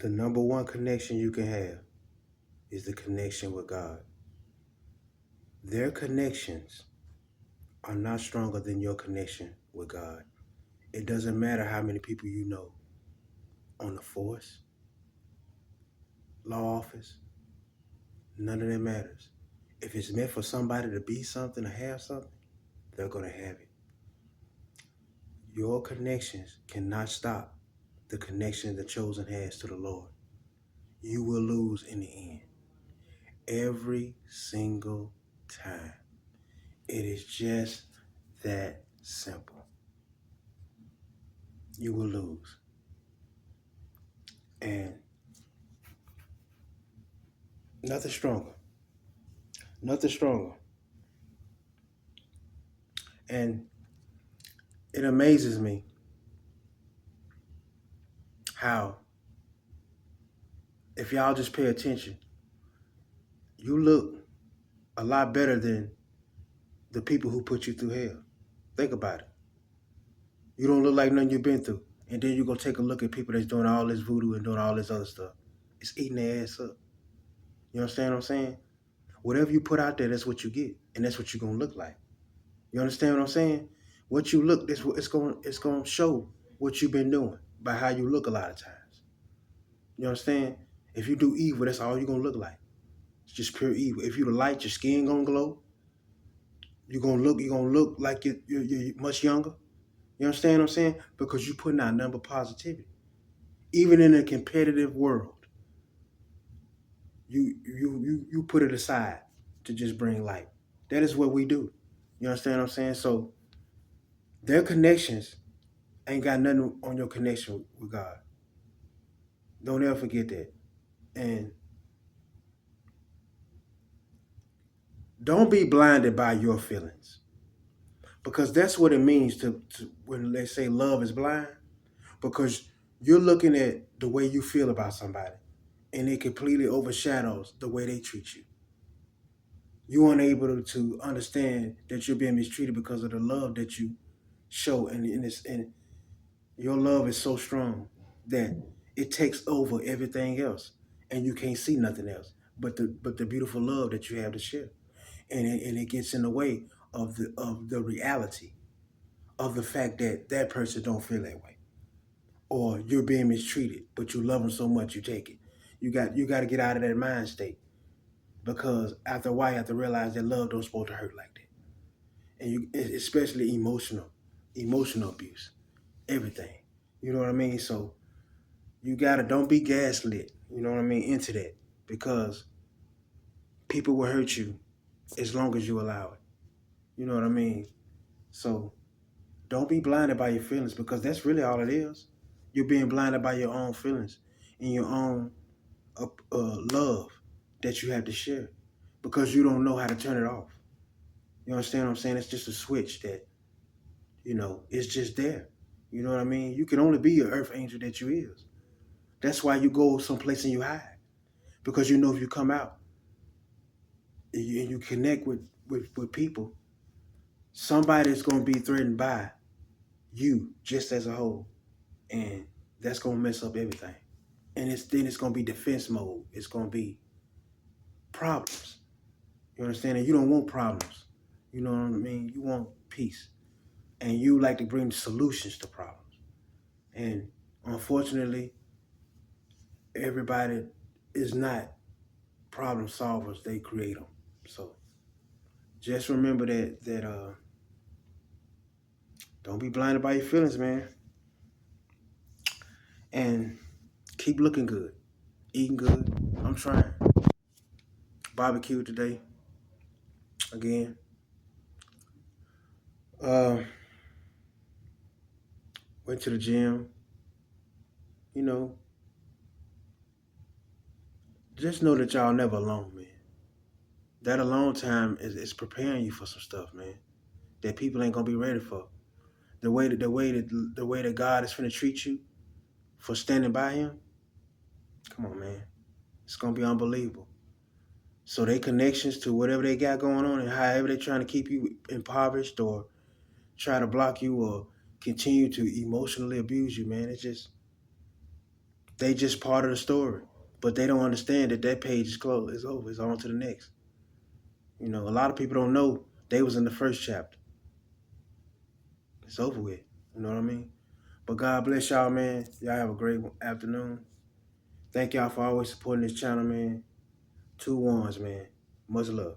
The number one connection you can have is the connection with God. Their connections are not stronger than your connection with God. It doesn't matter how many people you know on the force, law office, none of that matters. If it's meant for somebody to be something or have something, they're going to have it. Your connections cannot stop the connection the chosen has to the Lord. You will lose in the end. Every single time. It is just that simple. You will lose. And nothing stronger. Nothing stronger. And it amazes me how, if y'all just pay attention, you look a lot better than the people who put you through hell. Think about it. You don't look like nothing you've been through. And then you go take a look at people that's doing all this voodoo and doing all this other stuff. It's eating their ass up. You understand what I'm saying? Whatever you put out there, that's what you get. And that's what you're going to look like. You understand what I'm saying? What you look, it's going to show what you've been doing by how you look a lot of times. You understand? If you do evil, that's all you're going to look like. It's just pure evil. If you the light, your skin going to glow. You're going to look like you're much younger. You understand what I'm saying? Because you're putting out nothing but positivity. Even in a competitive world, you put it aside to just bring light. That is what we do. You understand what I'm saying? So their connections ain't got nothing on your connection with God. Don't ever forget that. And don't be blinded by your feelings. Because that's what it means to when they say love is blind. Because you're looking at the way you feel about somebody, and it completely overshadows the way they treat you. You aren't able to understand that you're being mistreated because of the love that you show, and your love is so strong that it takes over everything else, and you can't see nothing else but the beautiful love that you have to share, and it gets in the way of the reality of the fact that that person don't feel that way, or you're being mistreated, but you love them so much you take it. You got to get out of that mind state, because after a while you have to realize that love don't supposed to hurt like that, and especially emotional abuse, everything. You know what I mean? So you gotta don't be gaslit. You know what I mean? Into that, because people will hurt you as long as you allow it. You know what I mean? So don't be blinded by your feelings, because that's really all it is. You're being blinded by your own feelings and your own love that you have to share, because you don't know how to turn it off. You understand what I'm saying? It's just a switch that, it's just there. You know what I mean? You can only be your earth angel that you is. That's why you go someplace and you hide, because you know if you come out and you connect with people, somebody's going to be threatened by you just as a whole, and that's going to mess up everything. And it's going to be defense mode. It's going to be problems. You understand? And you don't want problems. You know what I mean? You want peace, and you like to bring solutions to problems. And unfortunately, everybody is not problem solvers. They create them. So just remember that don't be blinded by your feelings, man. And keep looking good, eating good. I'm trying. Barbecue today again. Uh, Went to the gym. You know, just know that y'all never alone, man. That alone time is preparing you for some stuff, man. That people ain't gonna be ready for. The way that God is finna treat you for standing by Him. Come on, man. It's gonna be unbelievable. So they connections to whatever they got going on, and however they trying to keep you impoverished or try to block you or continue to emotionally abuse you, man. It's just They just part of the story, but they don't understand that that page is closed. It's over. It's on to the next. You know, a lot of people don't know they was in the first chapter. It's over with. You know what I mean? But God bless y'all, man. Y'all have a great afternoon. Thank y'all for always supporting this channel, man. 2 ones, man. Much love.